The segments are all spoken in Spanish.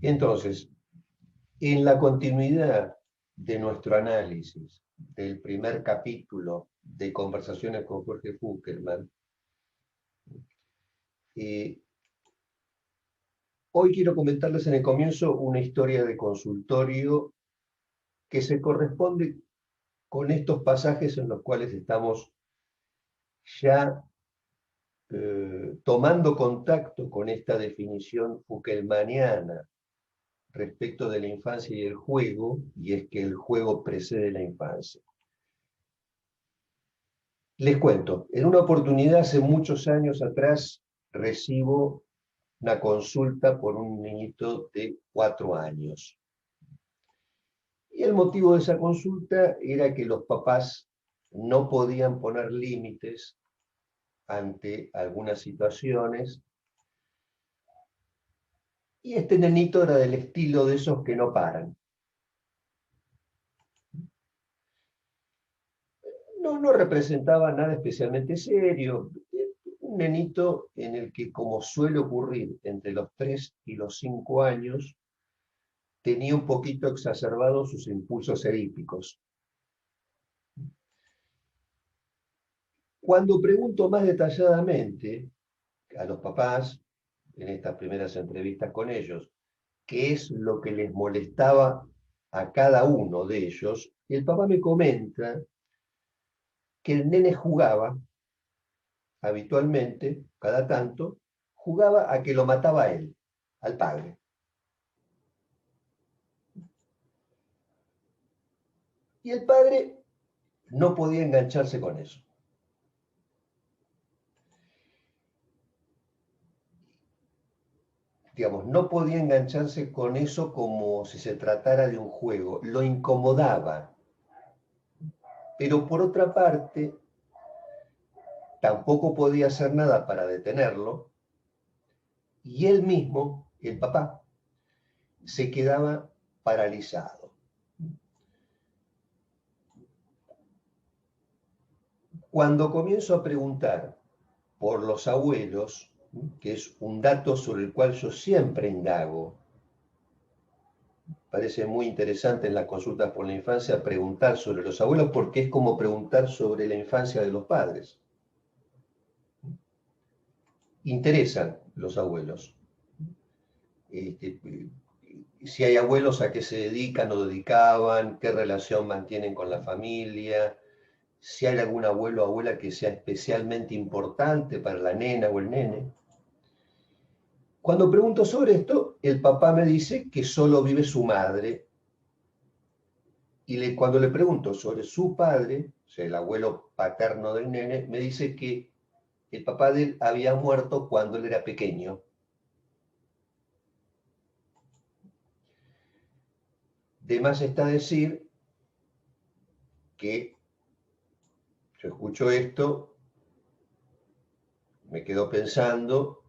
Entonces, en la continuidad de nuestro análisis del primer capítulo de Conversaciones con Jorge Fuckelman, hoy quiero comentarles en el comienzo una historia de consultorio que se corresponde con estos pasajes en los cuales estamos ya tomando contacto con esta definición Fuckelmaniana respecto de la infancia y el juego, y es que el juego precede la infancia. Les cuento, en una oportunidad hace muchos años atrás recibo una consulta por un niñito de 4 años. Y el motivo de esa consulta era que los papás no podían poner límites ante algunas situaciones. Y este nenito era del estilo de esos que no paran. No representaba nada especialmente serio. Un nenito en el que, como suele ocurrir entre los 3 y los 5 años, tenía un poquito exacerbados sus impulsos edípicos. Cuando pregunto más detalladamente a los papás, en estas primeras entrevistas con ellos, qué es lo que les molestaba a cada uno de ellos, el papá me comenta que el nene jugaba habitualmente, cada tanto, jugaba a que lo mataba a él, al padre. Y el padre no podía engancharse con eso. Digamos, no podía engancharse con eso como si se tratara de un juego, lo incomodaba. Pero por otra parte, tampoco podía hacer nada para detenerlo, y él mismo, el papá, se quedaba paralizado. Cuando comienzo a preguntar por los abuelos, que es un dato sobre el cual yo siempre indago, parece muy interesante en las consultas por la infancia preguntar sobre los abuelos porque es como preguntar sobre la infancia de los padres. Interesan los abuelos. Si hay abuelos, a qué se dedican o dedicaban, qué relación mantienen con la familia, si hay algún abuelo o abuela que sea especialmente importante para la nena o el nene. Cuando pregunto sobre esto, el papá me dice que solo vive su madre. Y cuando le pregunto sobre su padre, o sea, el abuelo paterno del nene, me dice que el papá de él había muerto cuando él era pequeño. De más está decir que yo escucho esto, me quedo pensando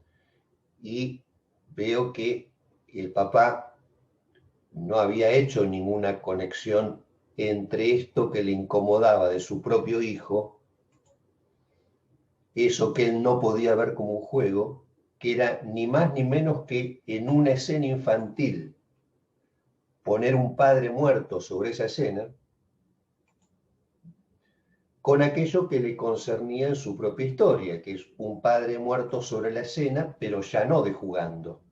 y veo que el papá no había hecho ninguna conexión entre esto que le incomodaba de su propio hijo, eso que él no podía ver como un juego, que era ni más ni menos que en una escena infantil poner un padre muerto sobre esa escena, con aquello que le concernía en su propia historia, que es un padre muerto sobre la escena, pero ya no de jugando.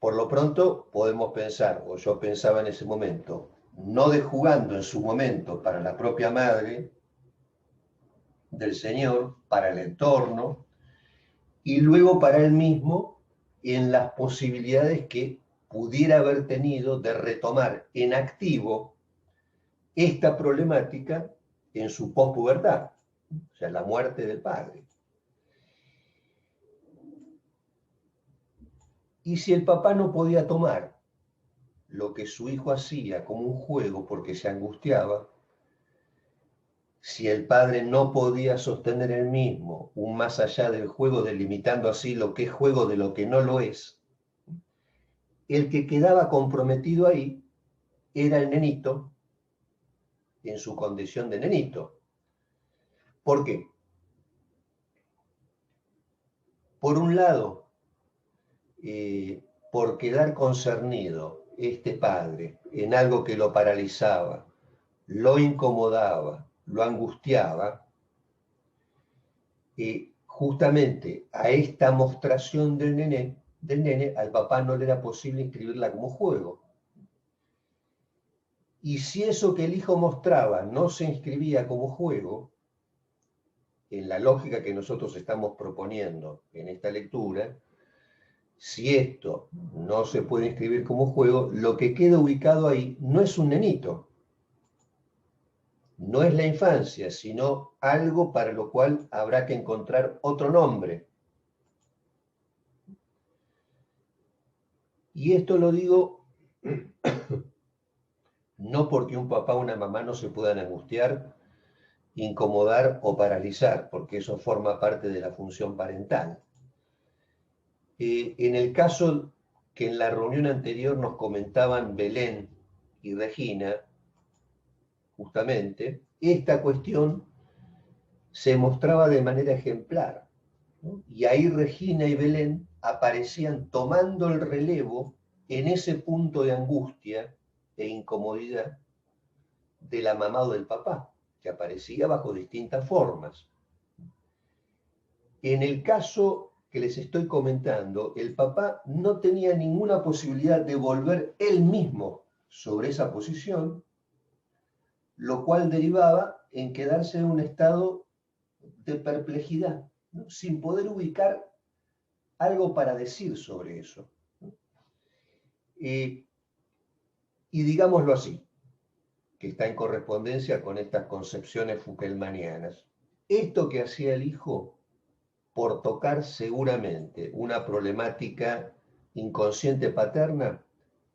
Por lo pronto podemos pensar, o yo pensaba en ese momento, no de jugando en su momento para la propia madre del Señor, para el entorno, y luego para él mismo en las posibilidades que pudiera haber tenido de retomar en activo esta problemática en su pospubertad, o sea, la muerte del padre. Y si el papá no podía tomar lo que su hijo hacía como un juego porque se angustiaba, si el padre no podía sostener él mismo un más allá del juego, delimitando así lo que es juego de lo que no lo es, el que quedaba comprometido ahí era el nenito en su condición de nenito. ¿Por qué? Por un lado, por quedar concernido este padre en algo que lo paralizaba, lo incomodaba, lo angustiaba, justamente a esta mostración del nene, al papá no le era posible inscribirla como juego. Y si eso que el hijo mostraba no se inscribía como juego, en la lógica que nosotros estamos proponiendo en esta lectura, si esto no se puede inscribir como juego, lo que queda ubicado ahí no es un nenito, no es la infancia, sino algo para lo cual habrá que encontrar otro nombre. Y esto lo digo no porque un papá o una mamá no se puedan angustiar, incomodar o paralizar, porque eso forma parte de la función parental. En el caso que en la reunión anterior nos comentaban Belén y Regina, justamente, esta cuestión se mostraba de manera ejemplar, ¿no? Y ahí Regina y Belén aparecían tomando el relevo en ese punto de angustia e incomodidad de la mamá o del papá, que aparecía bajo distintas formas. En el caso que les estoy comentando, el papá no tenía ninguna posibilidad de volver él mismo sobre esa posición, lo cual derivaba en quedarse en un estado de perplejidad, ¿no? Sin poder ubicar algo para decir sobre eso. Y digámoslo así, que está en correspondencia con estas concepciones foucaultianas. Esto que hacía el hijo, por tocar seguramente una problemática inconsciente paterna,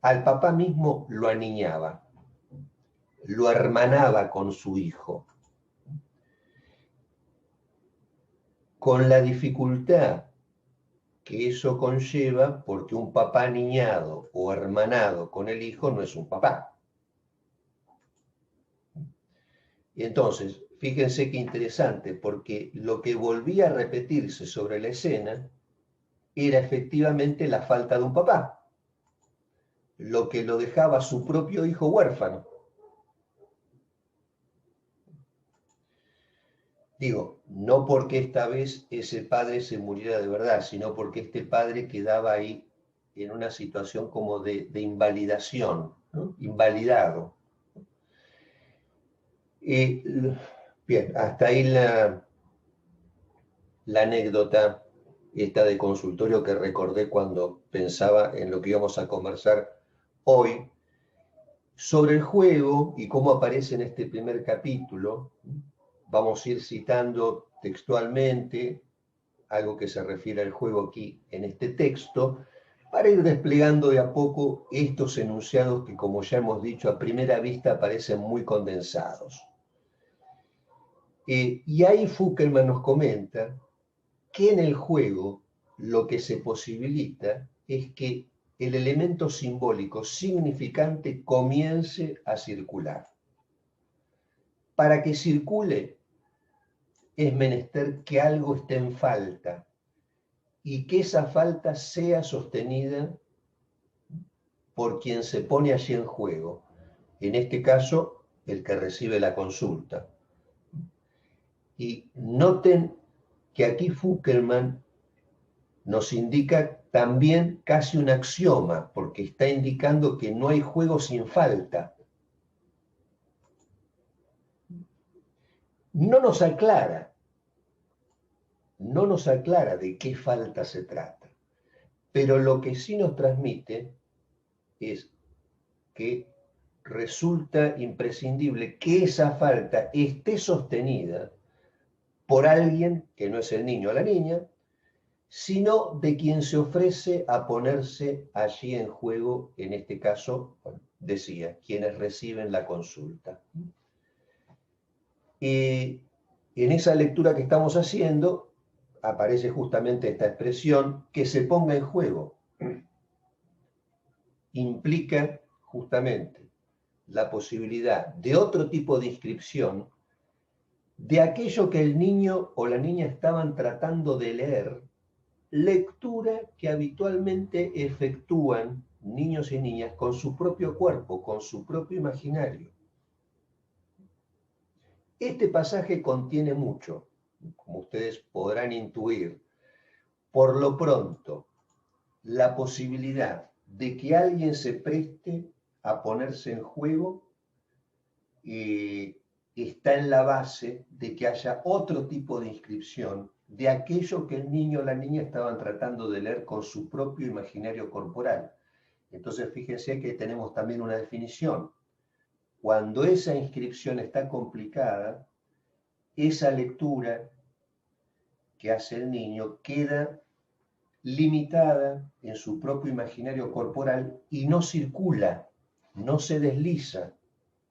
al papá mismo lo aniñaba, lo hermanaba con su hijo, con la dificultad que eso conlleva, porque un papá aniñado o hermanado con el hijo no es un papá. Y entonces, fíjense qué interesante, porque lo que volvía a repetirse sobre la escena era efectivamente la falta de un papá, lo que lo dejaba su propio hijo huérfano. Digo, no porque esta vez ese padre se muriera de verdad, sino porque este padre quedaba ahí en una situación como de invalidación, ¿no? Invalidado. Bien, hasta ahí la anécdota esta de consultorio que recordé cuando pensaba en lo que íbamos a conversar hoy sobre el juego y cómo aparece en este primer capítulo. Vamos a ir citando textualmente algo que se refiere al juego aquí en este texto, para ir desplegando de a poco estos enunciados que, como ya hemos dicho, a primera vista parecen muy condensados. Y ahí Foucault nos comenta que en el juego lo que se posibilita es que el elemento simbólico significante comience a circular. Para que circule es menester que algo esté en falta y que esa falta sea sostenida por quien se pone allí en juego. En este caso, el que recibe la consulta. Y noten que aquí Foucault nos indica también casi un axioma, porque está indicando que no hay juego sin falta. No nos aclara de qué falta se trata, pero lo que sí nos transmite es que resulta imprescindible que esa falta esté sostenida por alguien que no es el niño o la niña, sino de quien se ofrece a ponerse allí en juego, en este caso, bueno, decía, quienes reciben la consulta. Y en esa lectura que estamos haciendo aparece justamente esta expresión, que se ponga en juego. Implica justamente la posibilidad de otro tipo de inscripción de aquello que el niño o la niña estaban tratando de leer, lectura que habitualmente efectúan niños y niñas con su propio cuerpo, con su propio imaginario. Este pasaje contiene mucho, como ustedes podrán intuir. Por lo pronto, la posibilidad de que alguien se preste a ponerse en juego está en la base de que haya otro tipo de inscripción de aquello que el niño o la niña estaban tratando de leer con su propio imaginario corporal. Entonces, fíjense que tenemos también una definición. Cuando esa inscripción está complicada, esa lectura que hace el niño queda limitada en su propio imaginario corporal y no circula, no se desliza.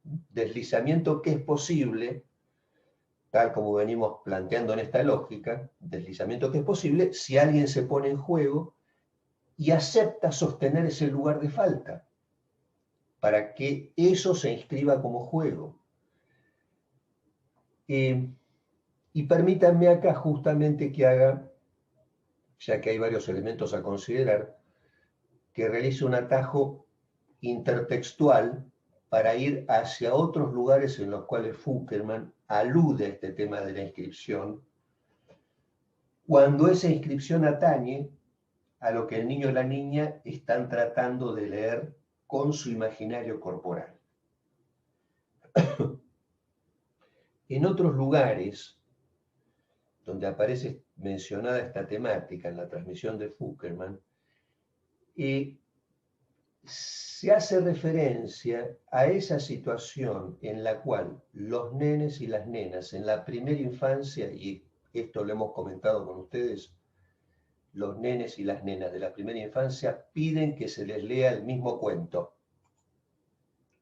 Deslizamiento que es posible, tal como venimos planteando en esta lógica, deslizamiento que es posible si alguien se pone en juego y acepta sostener ese lugar de falta, para que eso se inscriba como juego. Y permítanme acá justamente que haga, ya que hay varios elementos a considerar, que realice un atajo intertextual para ir hacia otros lugares en los cuales Fuckerman alude a este tema de la inscripción, cuando esa inscripción atañe a lo que el niño o la niña están tratando de leer con su imaginario corporal. En otros lugares donde aparece mencionada esta temática en la transmisión de Fuckerman, se hace referencia a esa situación en la cual los nenes y las nenas en la primera infancia, y esto lo hemos comentado con ustedes, los nenes y las nenas de la primera infancia piden que se les lea el mismo cuento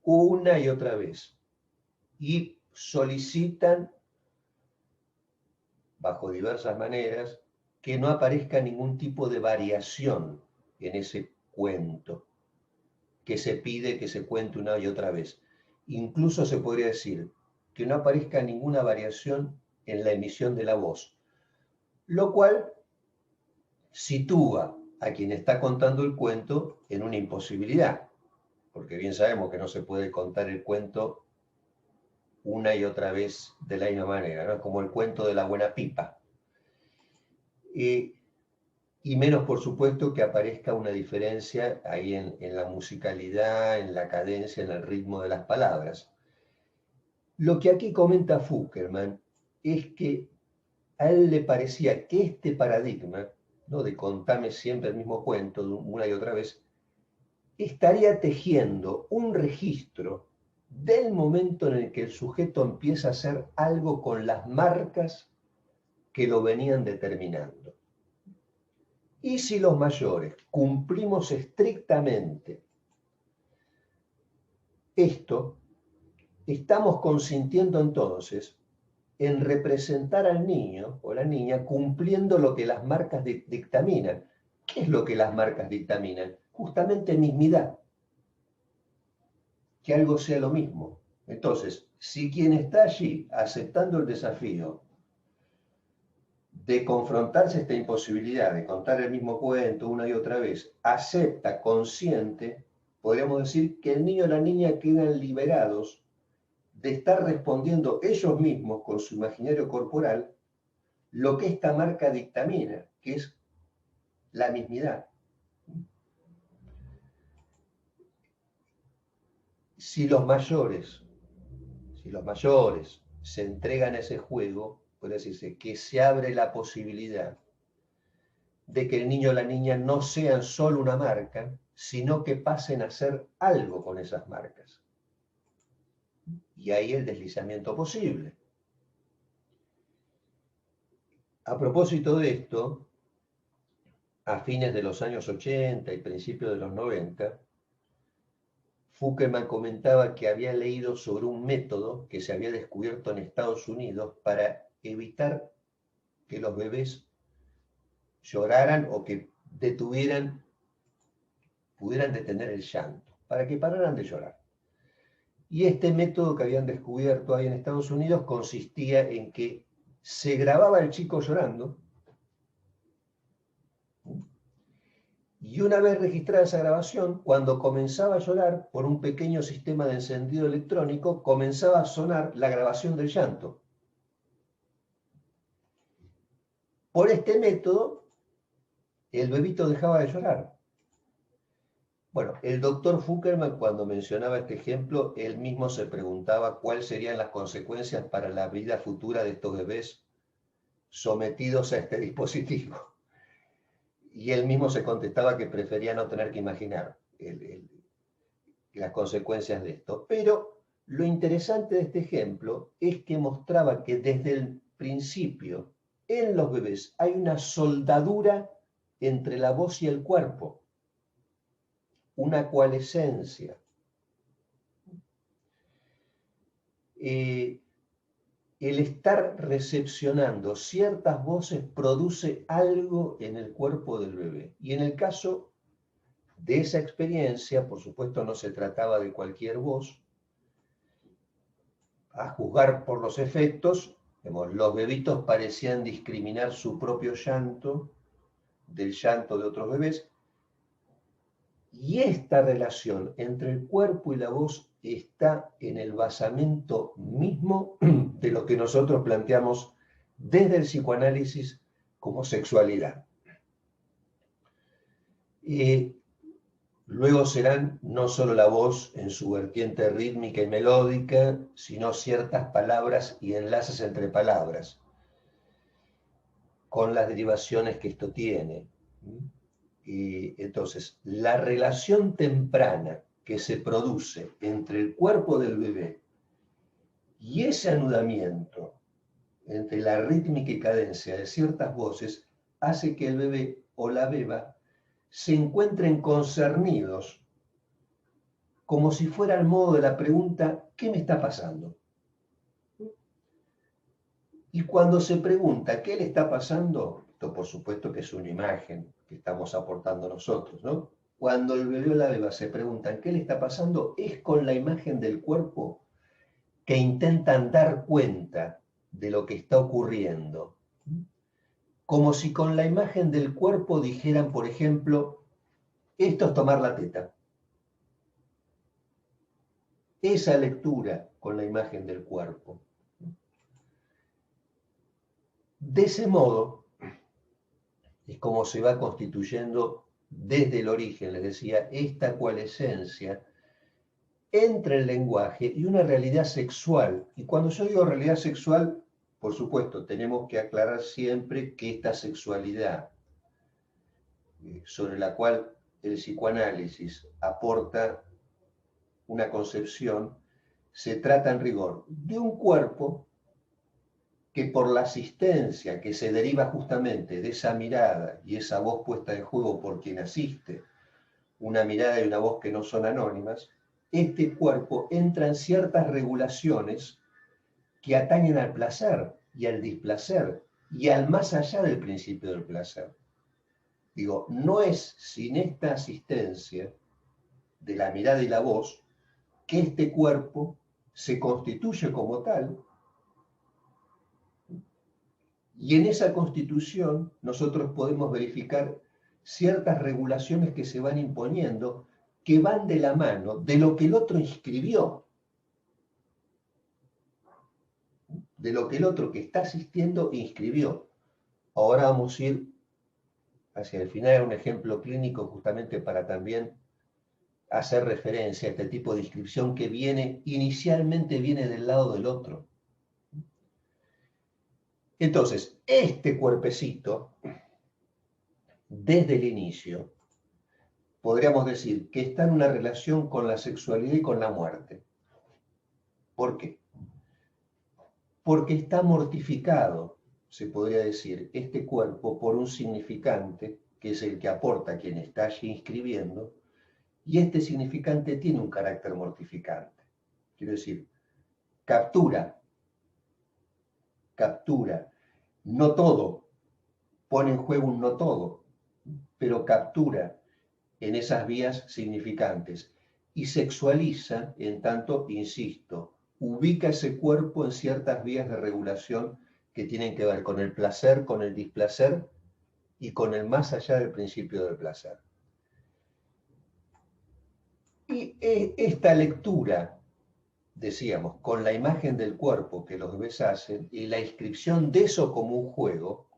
una y otra vez y solicitan, bajo diversas maneras, que no aparezca ningún tipo de variación en ese cuento que se pide que se cuente una y otra vez. Incluso se podría decir que no aparezca ninguna variación en la emisión de la voz, lo cual sitúa a quien está contando el cuento en una imposibilidad, porque bien sabemos que no se puede contar el cuento una y otra vez de la misma manera, ¿no? Es como el cuento de la buena pipa. Y menos, por supuesto, que aparezca una diferencia ahí en la musicalidad, en la cadencia, en el ritmo de las palabras. Lo que aquí comenta Fuckerman es que a él le parecía que este paradigma, ¿no?, de contame siempre el mismo cuento una y otra vez, estaría tejiendo un registro del momento en el que el sujeto empieza a hacer algo con las marcas que lo venían determinando. Y si los mayores cumplimos estrictamente esto, estamos consintiendo entonces en representar al niño o la niña cumpliendo lo que las marcas dictaminan. ¿Qué es lo que las marcas dictaminan? Justamente mismidad. Que algo sea lo mismo. Entonces, si quien está allí aceptando el desafío de confrontarse esta imposibilidad de contar el mismo cuento una y otra vez, acepta consciente, podríamos decir que el niño o la niña quedan liberados de estar respondiendo ellos mismos con su imaginario corporal lo que esta marca dictamina, que es la mismidad. Si los mayores se entregan a ese juego, puede decirse que se abre la posibilidad de que el niño o la niña no sean solo una marca, sino que pasen a ser algo con esas marcas. Y ahí el deslizamiento posible. A propósito de esto, a fines de los años 80 y principios de los 90, Fuckerman comentaba que había leído sobre un método que se había descubierto en Estados Unidos para evitar que los bebés lloraran o que pudieran detener el llanto, para que pararan de llorar. Y este método que habían descubierto ahí en Estados Unidos consistía en que se grababa al chico llorando Y una vez registrada esa grabación, cuando comenzaba a llorar, por un pequeño sistema de encendido electrónico, comenzaba a sonar la grabación del llanto. Por este método, el bebito dejaba de llorar. Bueno, el doctor Fuckerman, cuando mencionaba este ejemplo, él mismo se preguntaba cuáles serían las consecuencias para la vida futura de estos bebés sometidos a este dispositivo. Y él mismo se contestaba que prefería no tener que imaginar las consecuencias de esto. Pero lo interesante de este ejemplo es que mostraba que desde el principio en los bebés hay una soldadura entre la voz y el cuerpo, una coalescencia. El estar recepcionando ciertas voces produce algo en el cuerpo del bebé. Y en el caso de esa experiencia, por supuesto no se trataba de cualquier voz. A juzgar por los efectos, los bebitos parecían discriminar su propio llanto del llanto de otros bebés. Y esta relación entre el cuerpo y la voz está en el basamento mismo de lo que nosotros planteamos desde el psicoanálisis como sexualidad. Luego serán no solo la voz en su vertiente rítmica y melódica, sino ciertas palabras y enlaces entre palabras, con las derivaciones que esto tiene. Y entonces, la relación temprana que se produce entre el cuerpo del bebé y ese anudamiento entre la rítmica y cadencia de ciertas voces hace que el bebé o la beba se encuentren concernidos, como si fuera al modo de la pregunta, ¿qué me está pasando? Y cuando se pregunta qué le está pasando, esto por supuesto que es una imagen que estamos aportando nosotros, ¿no? Cuando el bebé o la beba se preguntan qué le está pasando, es con la imagen del cuerpo que intentan dar cuenta de lo que está ocurriendo. Como si con la imagen del cuerpo dijeran, por ejemplo, esto es tomar la teta. Esa lectura con la imagen del cuerpo. De ese modo es como se va constituyendo desde el origen, les decía, esta coalescencia entre el lenguaje y una realidad sexual. Y cuando yo digo realidad sexual, por supuesto, tenemos que aclarar siempre que esta sexualidad sobre la cual el psicoanálisis aporta una concepción, se trata en rigor de un cuerpo que por la asistencia que se deriva justamente de esa mirada y esa voz puesta en juego por quien asiste, una mirada y una voz que no son anónimas, este cuerpo entra en ciertas regulaciones que atañen al placer y al displacer y al más allá del principio del placer. Digo, no es sin esta asistencia de la mirada y la voz que este cuerpo se constituye como tal, y en esa constitución nosotros podemos verificar ciertas regulaciones que se van imponiendo, que van de la mano de lo que el otro inscribió, de lo que el otro que está asistiendo inscribió. Ahora vamos a ir hacia el final, un ejemplo clínico justamente para también hacer referencia a este tipo de inscripción que inicialmente viene del lado del otro. Entonces, este cuerpecito, desde el inicio, podríamos decir que está en una relación con la sexualidad y con la muerte. ¿Por qué? Porque está mortificado, se podría decir, este cuerpo por un significante, que es el que aporta quien está allí inscribiendo, y este significante tiene un carácter mortificante. Quiero decir, captura, no todo, pone en juego un no todo, pero captura en esas vías significantes y sexualiza, en tanto, insisto, ubica ese cuerpo en ciertas vías de regulación que tienen que ver con el placer, con el displacer y con el más allá del principio del placer. Y esta lectura, decíamos, con la imagen del cuerpo que los bebés hacen y la inscripción de eso como un juego,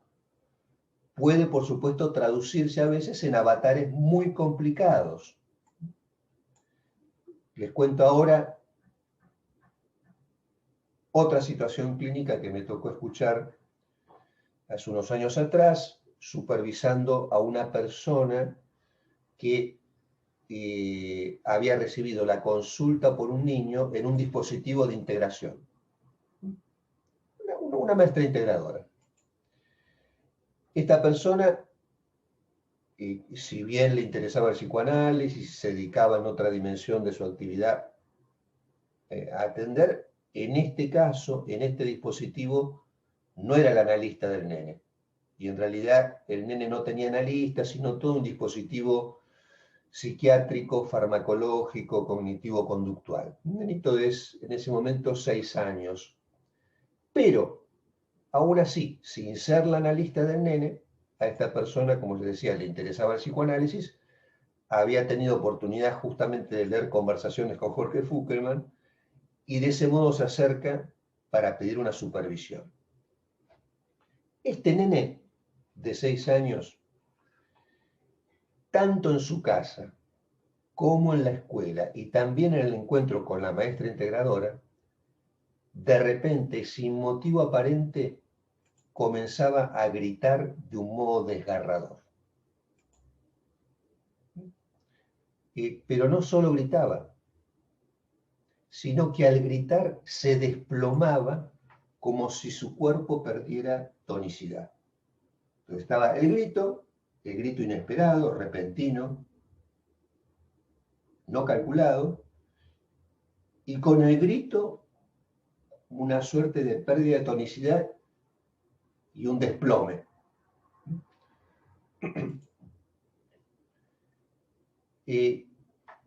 puede, por supuesto, traducirse a veces en avatares muy complicados. Les cuento ahora otra situación clínica que me tocó escuchar hace unos años atrás, supervisando a una persona que había recibido la consulta por un niño en un dispositivo de integración. Una maestra integradora. Esta persona, si bien le interesaba el psicoanálisis, se dedicaba en otra dimensión de su actividad a atender, en este caso, en este dispositivo, no era el analista del nene. Y en realidad el nene no tenía analista, sino todo un dispositivo psiquiátrico, farmacológico, cognitivo-conductual. Un nenito es en ese momento 6 años. Pero, aún así, sin ser la analista del nene, a esta persona, como les decía, le interesaba el psicoanálisis, había tenido oportunidad justamente de leer conversaciones con Jorge Fuckelman y de ese modo se acerca para pedir una supervisión. Este nene de 6 años, tanto en su casa como en la escuela y también en el encuentro con la maestra integradora, de repente, sin motivo aparente, comenzaba a gritar de un modo desgarrador. Pero no solo gritaba, sino que al gritar se desplomaba como si su cuerpo perdiera tonicidad. Entonces estaba el grito inesperado, repentino, no calculado, y con el grito una suerte de pérdida de tonicidad y un desplome.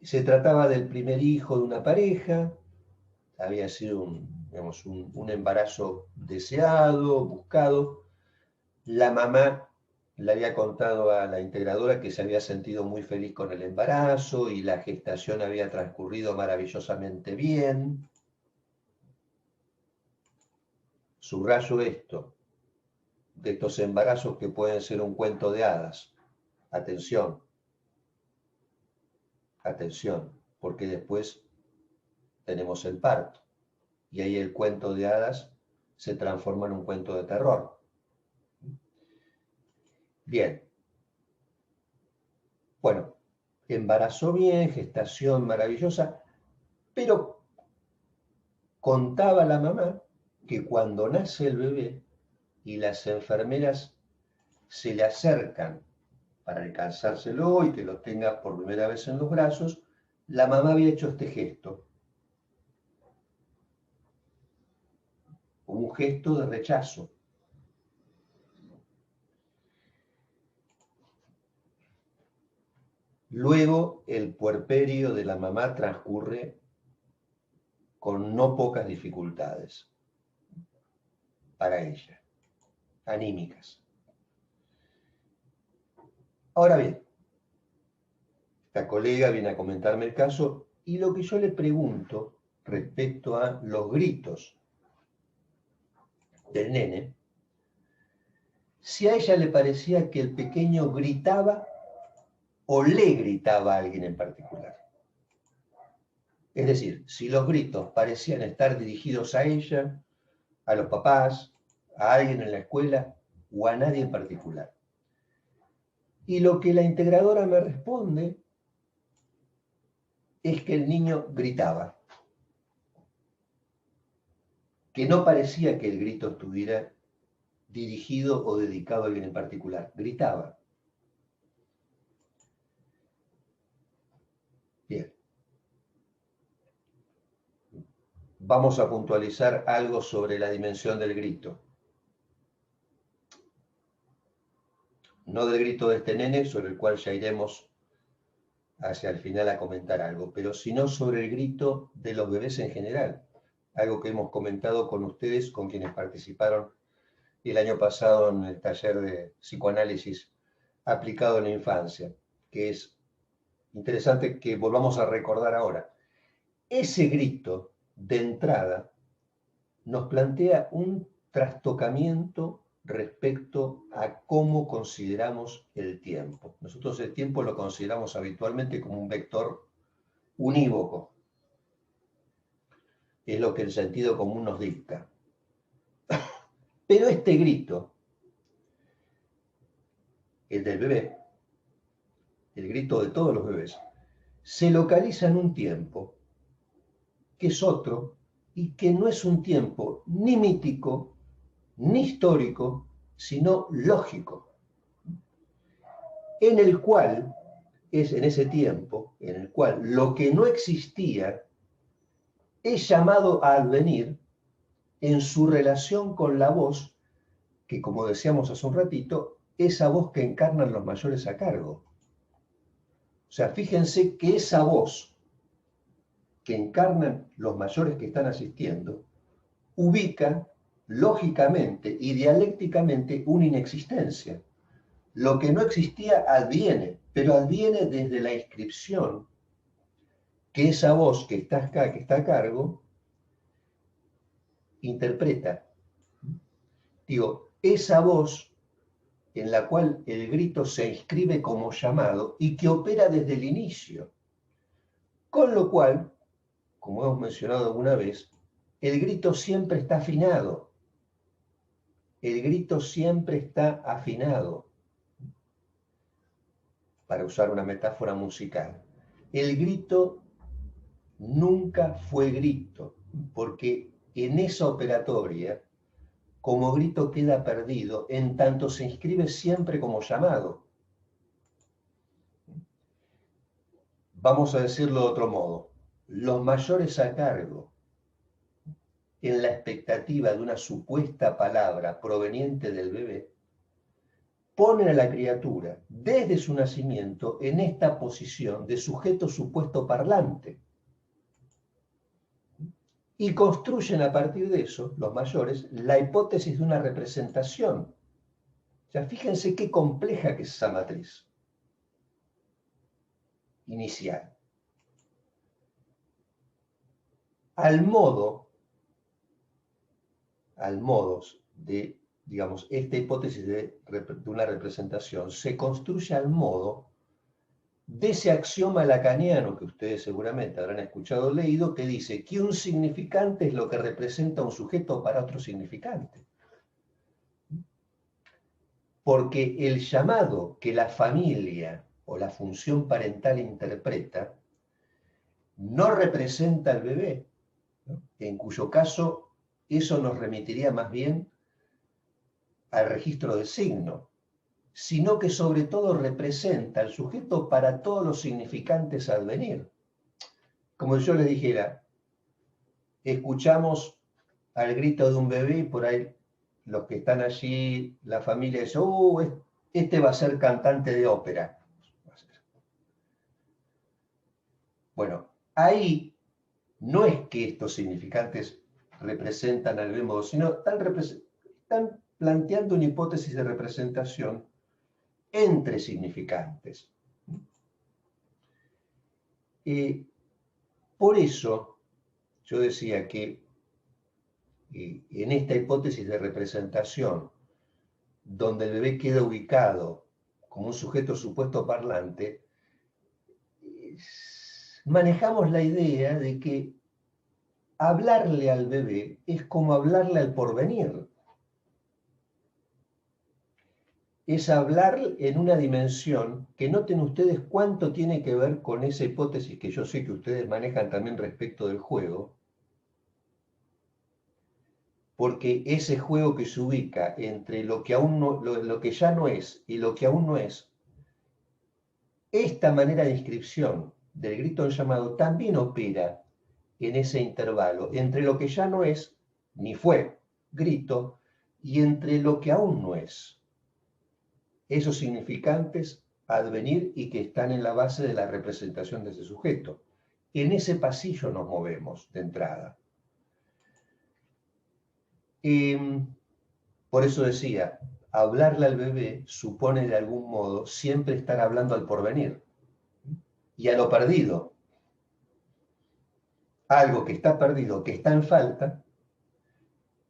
Se trataba del primer hijo de una pareja, había sido un embarazo deseado, buscado. La mamá le había contado a la integradora que se había sentido muy feliz con el embarazo y la gestación había transcurrido maravillosamente bien. Subrayo esto, de estos embarazos que pueden ser un cuento de hadas. Atención, atención, porque después tenemos el parto y ahí el cuento de hadas se transforma en un cuento de terror. Bien. Bueno, embarazó bien, gestación maravillosa, pero contaba la mamá que cuando nace el bebé y las enfermeras se le acercan para alcanzárselo y que lo tenga por primera vez en los brazos, la mamá había hecho este gesto, un gesto de rechazo. Luego, el puerperio de la mamá transcurre con no pocas dificultades para ella, anímicas. Ahora bien, esta colega viene a comentarme el caso y lo que yo le pregunto respecto a los gritos del nene, si a ella le parecía que el pequeño gritaba o le gritaba a alguien en particular. Es decir, si los gritos parecían estar dirigidos a ella, a los papás, a alguien en la escuela o a nadie en particular. Y lo que la integradora me responde es que el niño gritaba, que no parecía que el grito estuviera dirigido o dedicado a alguien en particular, gritaba. Bien. Vamos a puntualizar algo sobre la dimensión del grito. No del grito de este nene, sobre el cual ya iremos hacia el final a comentar algo, pero sino sobre el grito de los bebés en general, algo que hemos comentado con ustedes, con quienes participaron el año pasado en el taller de psicoanálisis aplicado en la infancia, que es interesante que volvamos a recordar ahora. Ese grito de entrada nos plantea un trastocamiento respecto a cómo consideramos el tiempo. Nosotros el tiempo lo consideramos habitualmente como un vector unívoco. Es lo que el sentido común nos dicta. Pero este grito, el del bebé, el grito de todos los bebés, se localiza en un tiempo que es otro y que no es un tiempo ni mítico, ni histórico, sino lógico, en el cual es en ese tiempo, en el cual lo que no existía es llamado a advenir en su relación con la voz, que como decíamos hace un ratito, esa voz que encarnan los mayores a cargo. O sea, fíjense que esa voz que encarnan los mayores que están asistiendo, ubica lógicamente y dialécticamente una inexistencia. Lo que no existía adviene, pero adviene desde la inscripción que esa voz que está acá, que está a cargo, interpreta. Digo, esa voz en la cual el grito se inscribe como llamado y que opera desde el inicio. Con lo cual, como hemos mencionado alguna vez, el grito siempre está afinado. El grito siempre está afinado, para usar una metáfora musical. El grito nunca fue grito, porque en esa operatoria, como grito queda perdido, en tanto se inscribe siempre como llamado. Vamos a decirlo de otro modo. Los mayores a cargo, en la expectativa de una supuesta palabra proveniente del bebé, ponen a la criatura desde su nacimiento en esta posición de sujeto supuesto parlante. Y construyen a partir de eso, los mayores, la hipótesis de una representación. O sea, fíjense qué compleja que es esa matriz inicial. Al modo de, digamos, esta hipótesis de una representación se construye al modo de ese axioma lacaniano que ustedes seguramente habrán escuchado o leído, que dice que un significante es lo que representa un sujeto para otro significante. Porque el llamado que la familia o la función parental interpreta no representa al bebé, ¿no? En cuyo caso eso nos remitiría más bien al registro de signo, sino que sobre todo representa al sujeto para todos los significantes a advenir. Como yo les dijera, escuchamos al grito de un bebé y por ahí los que están allí, la familia dice, este va a ser cantante de ópera. Bueno, ahí no es que estos significantes representan al mismo modo, sino están planteando una hipótesis de representación entre significantes. Por eso yo decía que en esta hipótesis de representación, donde el bebé queda ubicado como un sujeto supuesto parlante, manejamos la idea de que hablarle al bebé es como hablarle al porvenir. Es hablar en una dimensión que noten ustedes cuánto tiene que ver con esa hipótesis que yo sé que ustedes manejan también respecto del juego, porque ese juego que se ubica entre lo que aún no, lo que ya no es y lo que aún no es, esta manera de inscripción del grito en llamado también opera en ese intervalo entre lo que ya no es ni fue grito y entre lo que aún no es. Esos significantes a advenir y que están en la base de la representación de ese sujeto. En ese pasillo nos movemos de entrada. Por eso decía, hablarle al bebé supone de algún modo siempre estar hablando al porvenir. y a lo perdido. Algo que está perdido, que está en falta,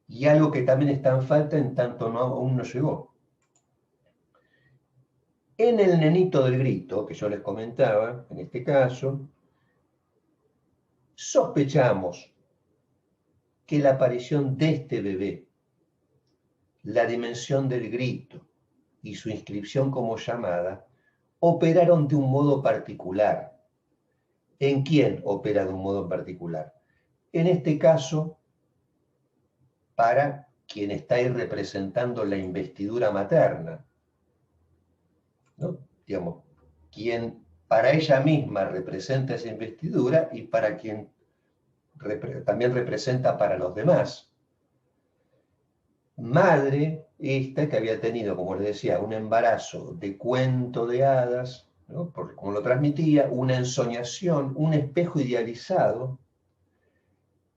y algo que también está en falta en tanto aún no llegó. En el nenito del grito, que yo les comentaba, en este caso, sospechamos que la aparición de este bebé, la dimensión del grito y su inscripción como llamada, operaron de un modo particular. ¿En quién opera de un modo particular? En este caso, para quien está ahí representando la investidura materna, ¿no? Digamos, quien para ella misma representa esa investidura y para quien también representa para los demás. Madre esta que había tenido, como les decía, un embarazo de cuento de hadas, ¿no? Porque como lo transmitía, una ensoñación, un espejo idealizado,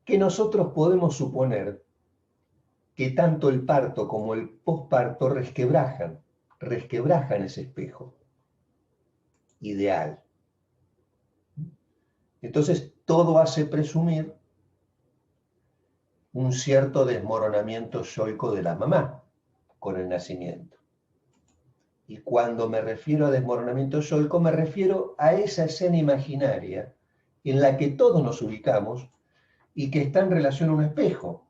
que nosotros podemos suponer que tanto el parto como el posparto resquebrajan ese espejo ideal. Entonces, todo hace presumir un cierto desmoronamiento yoico de la mamá con el nacimiento. Y cuando me refiero a desmoronamiento yoico, me refiero a esa escena imaginaria en la que todos nos ubicamos y que está en relación a un espejo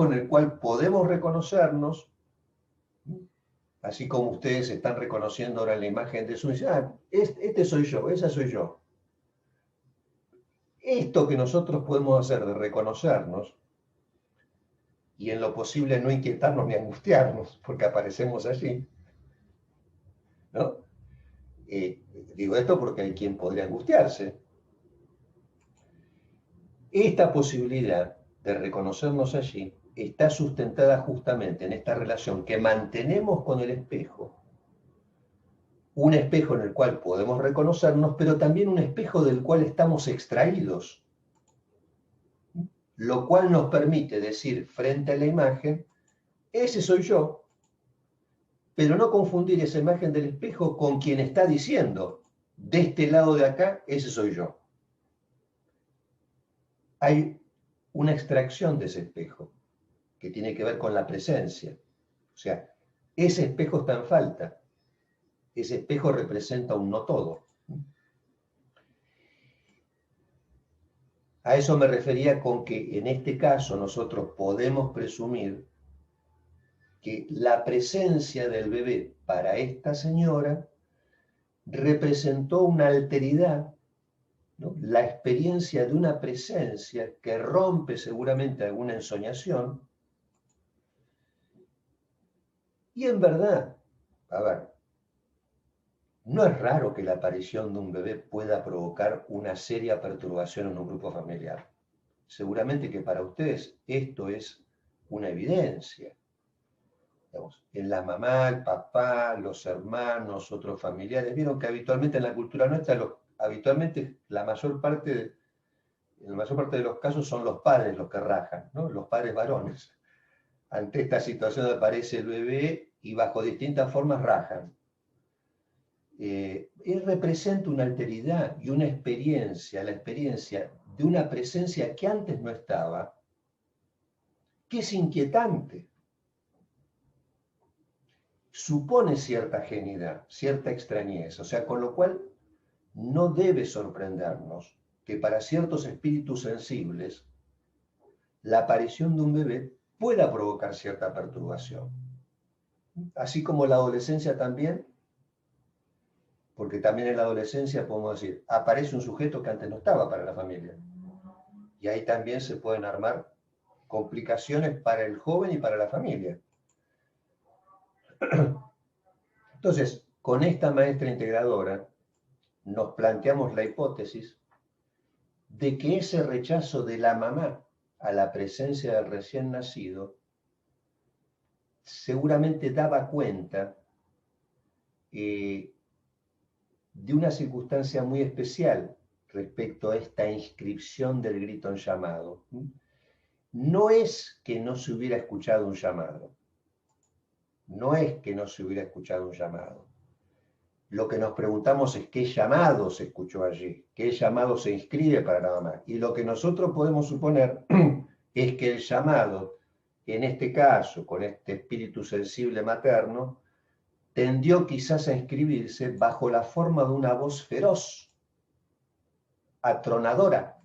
en el cual podemos reconocernos, así como ustedes están reconociendo ahora la imagen de su... este soy yo, esa soy yo. Esto que nosotros podemos hacer de reconocernos y en lo posible no inquietarnos ni angustiarnos porque aparecemos allí, ¿no? Digo esto porque hay quien podría angustiarse. Esta posibilidad de reconocernos allí está sustentada justamente en esta relación que mantenemos con el espejo, un espejo en el cual podemos reconocernos, pero también un espejo del cual estamos extraídos, lo cual nos permite decir frente a la imagen, ese soy yo, pero no confundir esa imagen del espejo con quien está diciendo, de este lado de acá, ese soy yo. Hay una extracción de ese espejo que tiene que ver con la presencia. O sea, ese espejo está en falta. Ese espejo representa un no todo. A eso me refería con que en este caso nosotros podemos presumir que la presencia del bebé para esta señora representó una alteridad, ¿no? La experiencia de una presencia que rompe seguramente alguna ensoñación. Y en verdad, a ver, no es raro que la aparición de un bebé pueda provocar una seria perturbación en un grupo familiar. Seguramente que para ustedes esto es una evidencia. Digamos, en la mamá, el papá, los hermanos, otros familiares. Vieron que habitualmente en la cultura nuestra, habitualmente en la mayor parte de los casos son los padres los que rajan, ¿no? Los padres varones. Ante esta situación aparece el bebé y bajo distintas formas rajan. Él representa una alteridad y una experiencia, la experiencia de una presencia que antes no estaba, que es inquietante. Supone cierta ajenidad, cierta extrañeza, o sea, con lo cual no debe sorprendernos que para ciertos espíritus sensibles la aparición de un bebé pueda provocar cierta perturbación. Así como la adolescencia también, porque también en la adolescencia podemos decir, aparece un sujeto que antes no estaba para la familia. Y ahí también se pueden armar complicaciones para el joven y para la familia. Entonces, con esta maestra integradora, nos planteamos la hipótesis de que ese rechazo de la mamá a la presencia del recién nacido seguramente daba cuenta de una circunstancia muy especial respecto a esta inscripción del grito en llamado. No es que no se hubiera escuchado un llamado, no es que no se hubiera escuchado un llamado, lo que nos preguntamos es qué llamado se escuchó allí, qué llamado se inscribe para la mamá. Y lo que nosotros podemos suponer es que el llamado, en este caso, con este espíritu sensible materno, tendió quizás a inscribirse bajo la forma de una voz feroz, atronadora,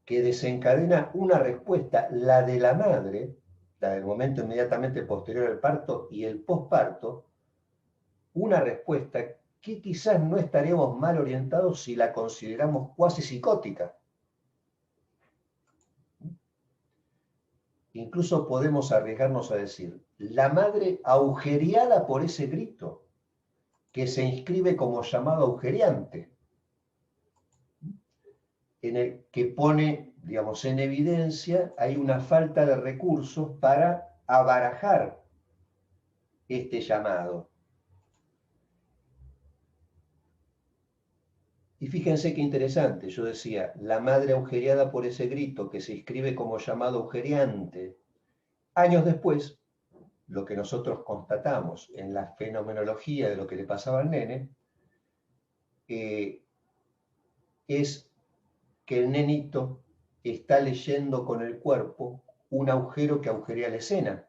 que desencadena una respuesta, la de la madre, la del momento inmediatamente posterior al parto y el posparto, una respuesta que quizás no estaríamos mal orientados si la consideramos cuasi psicótica. Incluso podemos arriesgarnos a decir, la madre agujereada por ese grito, que se inscribe como llamado agujereante, en el que pone, digamos, en evidencia, hay una falta de recursos para abarajar este llamado. Y fíjense qué interesante, yo decía, la madre agujereada por ese grito que se inscribe como llamado agujereante. Años después, lo que nosotros constatamos en la fenomenología de lo que le pasaba al nene, es que el nenito está leyendo con el cuerpo un agujero que agujerea la escena.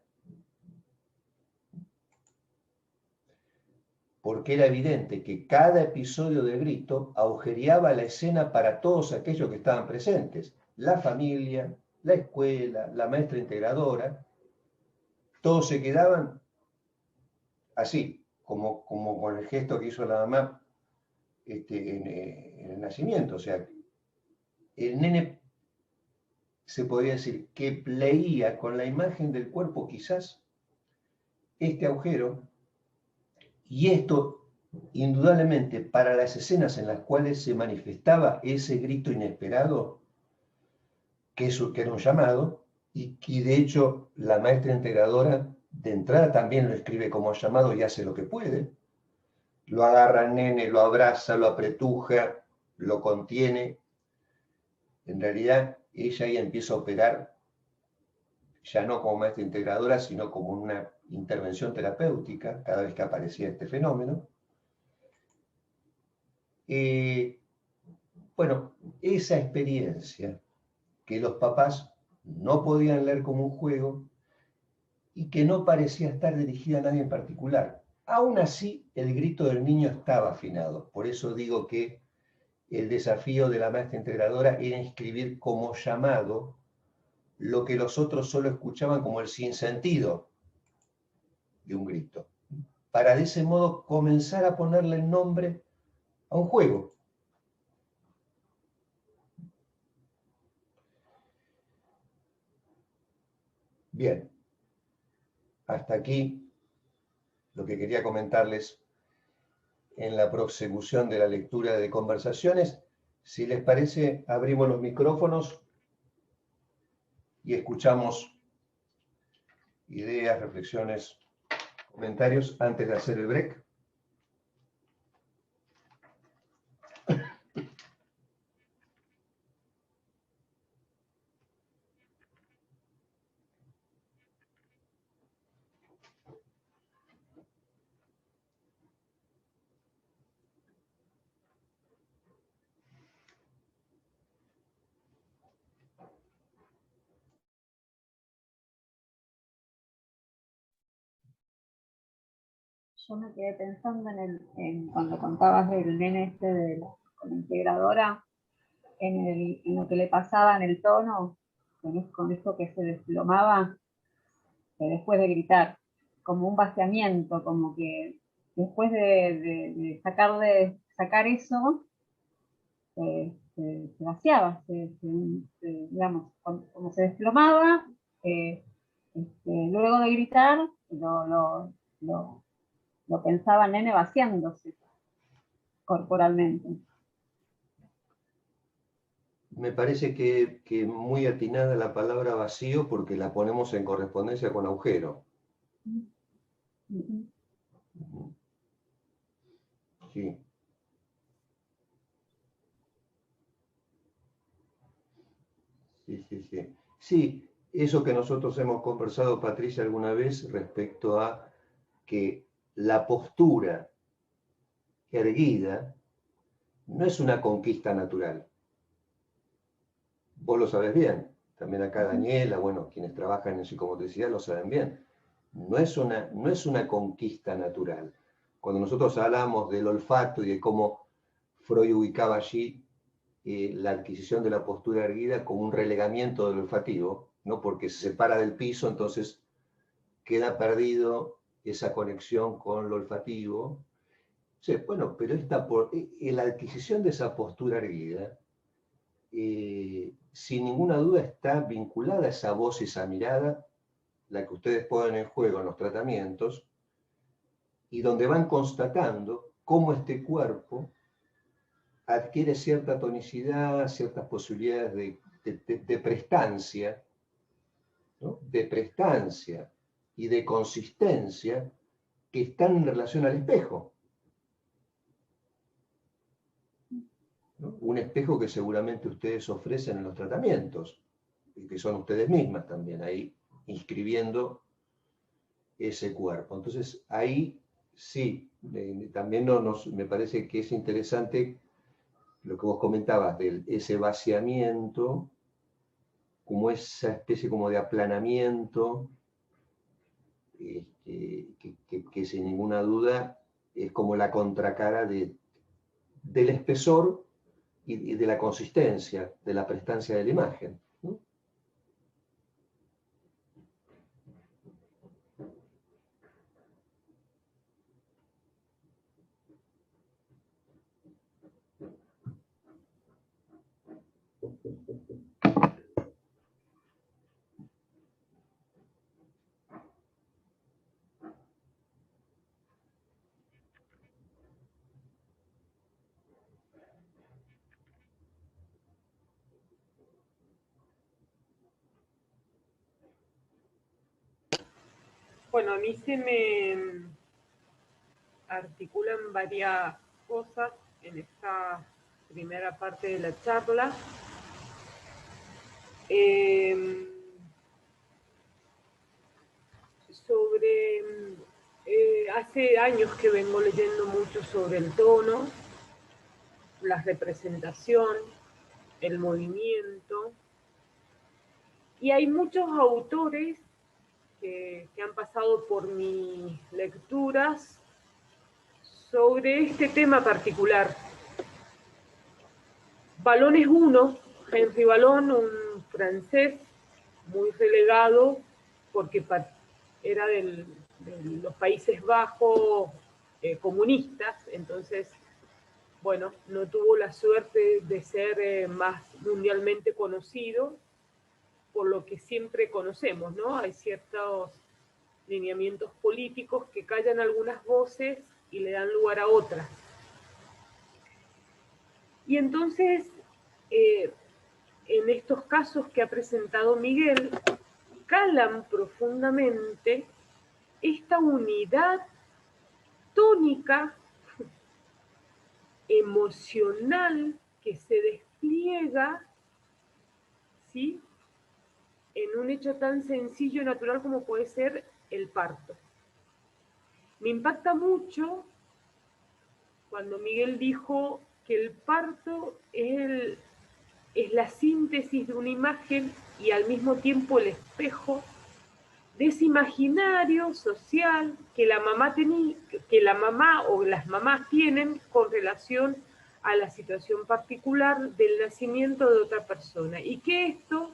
Porque era evidente que cada episodio del grito agujereaba la escena para todos aquellos que estaban presentes. La familia, la escuela, la maestra integradora, todos se quedaban así, como con el gesto que hizo la mamá en el nacimiento. O sea, el nene se podría decir que leía con la imagen del cuerpo quizás este agujero, y esto indudablemente para las escenas en las cuales se manifestaba ese grito inesperado, que era un llamado, y de hecho la maestra integradora de entrada también lo escribe como llamado y hace lo que puede. Lo agarra al nene, lo abraza, lo apretuja, lo contiene. En realidad ella ahí empieza a operar ya no como maestra integradora, sino como una intervención terapéutica cada vez que aparecía este fenómeno. Bueno, esa experiencia que los papás no podían leer como un juego y que no parecía estar dirigida a nadie en particular. Aún así, el grito del niño estaba afinado. Por eso digo que el desafío de la maestra integradora era inscribir como llamado lo que los otros solo escuchaban como el sinsentido de un grito, para de ese modo comenzar a ponerle el nombre a un juego. Bien, hasta aquí lo que quería comentarles en la prosecución de la lectura de conversaciones. Si les parece, abrimos los micrófonos y escuchamos ideas, reflexiones, comentarios antes de hacer el break. Yo me quedé pensando en cuando contabas del nene con la integradora, en lo que le pasaba en el tono, con esto que se desplomaba después de gritar, como un vaciamiento, como que después de sacar eso, se vaciaba, digamos, como se desplomaba, luego de gritar, lo pensaba el nene vaciándose corporalmente. Me parece que muy atinada la palabra vacío porque la ponemos en correspondencia con agujero. Sí. Sí, sí, sí. Sí, eso que nosotros hemos conversado, Patricia, alguna vez respecto a que la postura erguida no es una conquista natural. Vos lo sabés bien, también acá Daniela, bueno, quienes trabajan en psicomotricidad lo saben bien. No es una conquista natural. Cuando nosotros hablamos del olfato y de cómo Freud ubicaba allí la adquisición de la postura erguida como un relegamiento del olfativo, ¿no? Porque se separa del piso, entonces queda perdido esa conexión con lo olfativo. Sí, bueno, pero la adquisición de esa postura erguida, sin ninguna duda está vinculada a esa voz y esa mirada, la que ustedes ponen en juego en los tratamientos, y donde van constatando cómo este cuerpo adquiere cierta tonicidad, ciertas posibilidades de prestancia, ¿no? De prestancia y de consistencia que están en relación al espejo, ¿no? Un espejo que seguramente ustedes ofrecen en los tratamientos, y que son ustedes mismas también ahí inscribiendo ese cuerpo. Entonces ahí sí, también me parece que es interesante lo que vos comentabas de ese vaciamiento, como esa especie como de aplanamiento, que sin ninguna duda es como la contracara del espesor y de la consistencia, de la prestancia de la imagen, ¿no? Bueno, a mí se me articulan varias cosas en esta primera parte de la charla. Hace años que vengo leyendo mucho sobre el tono, la representación, el movimiento, y hay muchos autores que han pasado por mis lecturas sobre este tema particular. Vallon es uno, Henry Vallon, un francés muy relegado porque era de los Países Bajos comunistas, entonces, bueno, no tuvo la suerte de ser más mundialmente conocido, por lo que siempre conocemos, ¿no? Hay ciertos lineamientos políticos que callan algunas voces y le dan lugar a otras. Y entonces, en estos casos que ha presentado Miguel, calan profundamente esta unidad tónica, emocional, que se despliega, ¿sí?, en un hecho tan sencillo y natural como puede ser el parto. Me impacta mucho cuando Miguel dijo que el parto es la síntesis de una imagen y al mismo tiempo el espejo de ese imaginario social que la mamá o las mamás tienen con relación a la situación particular del nacimiento de otra persona, y que esto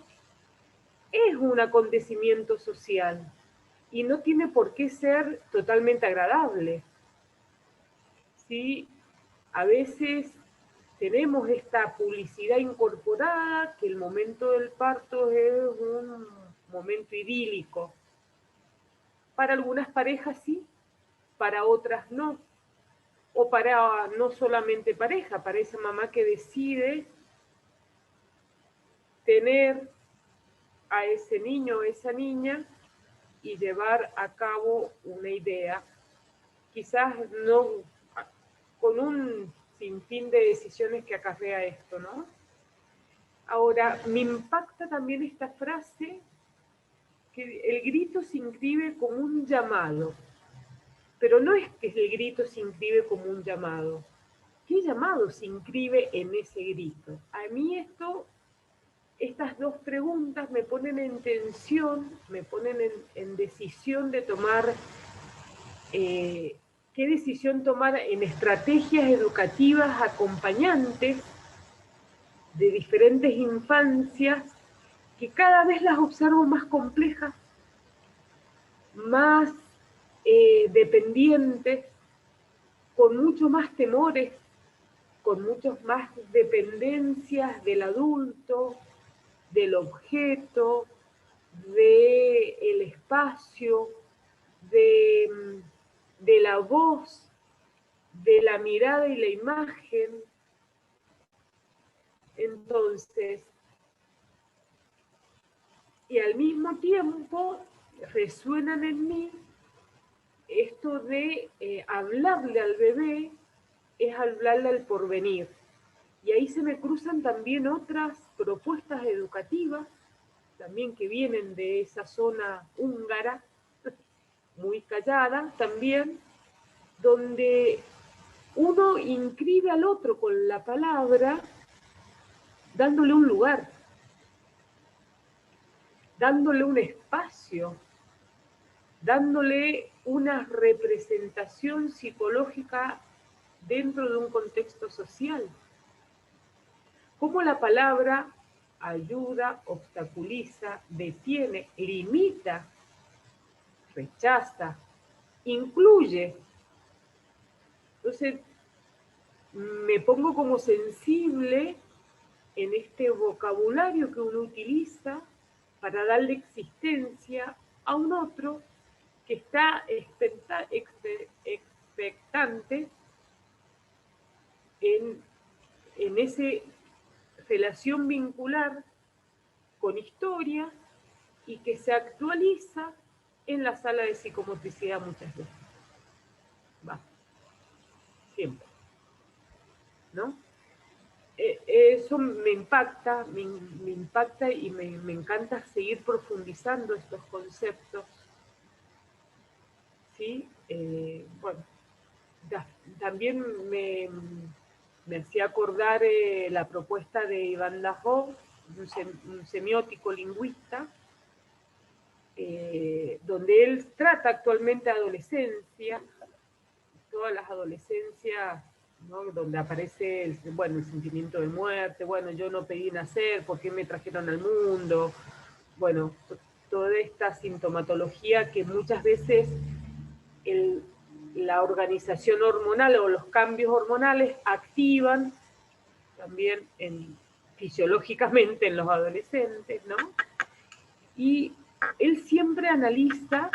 es un acontecimiento social y no tiene por qué ser totalmente agradable. ¿Sí? A veces tenemos esta publicidad incorporada, que el momento del parto es un momento idílico. Para algunas parejas sí, para otras no. O para no solamente pareja, para esa mamá que decide tener a ese niño o esa niña y llevar a cabo una idea, quizás no con un sinfín de decisiones que acarrea esto, ¿no? Ahora, me impacta también esta frase, que el grito se inscribe como un llamado. Pero no es que el grito se inscribe como un llamado. ¿Qué llamado se inscribe en ese grito? A mí estas dos preguntas me ponen en tensión, me ponen en decisión de tomar, qué decisión tomar en estrategias educativas acompañantes de diferentes infancias, que cada vez las observo más complejas, más dependientes, con mucho más temores, con muchas más dependencias del adulto, del objeto, del espacio, de la voz, de la mirada y la imagen. Entonces, y al mismo tiempo resuenan en mí esto de hablarle al bebé es hablarle al porvenir. Y ahí se me cruzan también otras propuestas educativas, también que vienen de esa zona húngara, muy callada también, donde uno inscribe al otro con la palabra, dándole un lugar, dándole un espacio, dándole una representación psicológica dentro de un contexto social. Cómo la palabra ayuda, obstaculiza, detiene, limita, rechaza, incluye. Entonces, me pongo como sensible en este vocabulario que uno utiliza para darle existencia a un otro que está expectante en esa relación vincular con historia y que se actualiza en la sala de psicomotricidad muchas veces. Va, siempre, ¿no? Eso me impacta y me encanta seguir profundizando estos conceptos, ¿sí? Bueno, también me hacía acordar la propuesta de Iván Lajó, un semiótico lingüista, donde él trata actualmente adolescencia, todas las adolescencias, ¿no? Donde aparece el sentimiento de muerte, bueno, yo no pedí nacer, ¿por qué me trajeron al mundo? Bueno, toda esta sintomatología que muchas veces la organización hormonal o los cambios hormonales activan también fisiológicamente en los adolescentes, ¿no? Y él siempre analiza,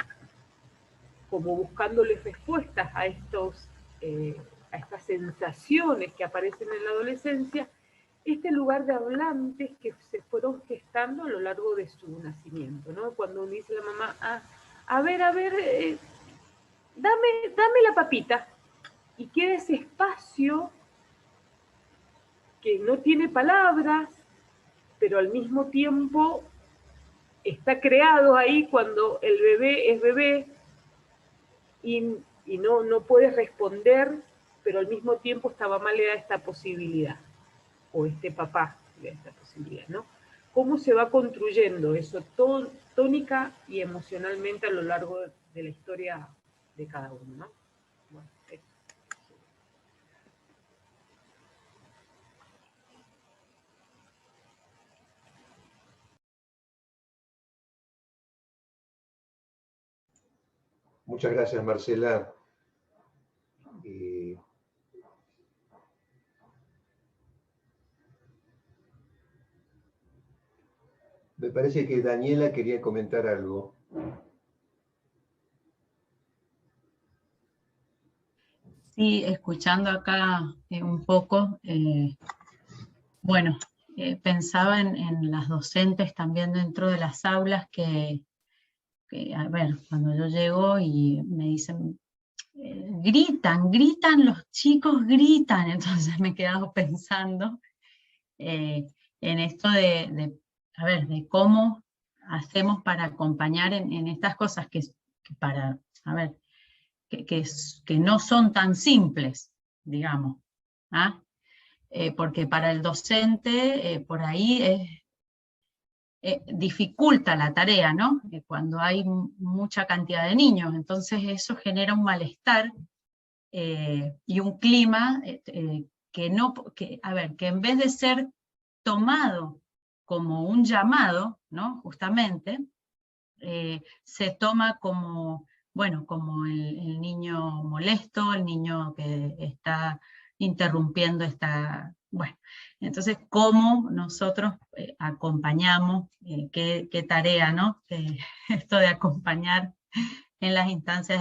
como buscándoles respuestas a estas sensaciones que aparecen en la adolescencia, este lugar de hablantes que se fueron gestando a lo largo de su nacimiento, ¿no? Cuando uno dice a la mamá, a ver, dame la papita, y queda ese espacio que no tiene palabras, pero al mismo tiempo está creado ahí cuando el bebé es bebé y no puede responder, pero al mismo tiempo esta mamá le da esta posibilidad, o este papá le da esta posibilidad, ¿no? ¿Cómo se va construyendo eso tónica y emocionalmente a lo largo de la historia de cada uno, ¿no? Bueno, Muchas gracias, Marcela. Me parece que Daniela quería comentar algo. Sí, escuchando acá un poco, pensaba en las docentes también dentro de las aulas que, a ver, cuando yo llego y me dicen, gritan, los chicos gritan, entonces me he quedado pensando en esto de cómo hacemos para acompañar en estas cosas que para, a ver, que no son tan simples, digamos. ¿Ah? Porque para el docente por ahí dificulta la tarea, ¿no? Cuando hay mucha cantidad de niños, entonces eso genera un malestar y un clima que en vez de ser tomado como un llamado, ¿no? Justamente, se toma como, bueno, como el niño molesto, el niño que está interrumpiendo bueno, entonces cómo nosotros acompañamos, qué tarea, ¿no? Esto de acompañar en las instancias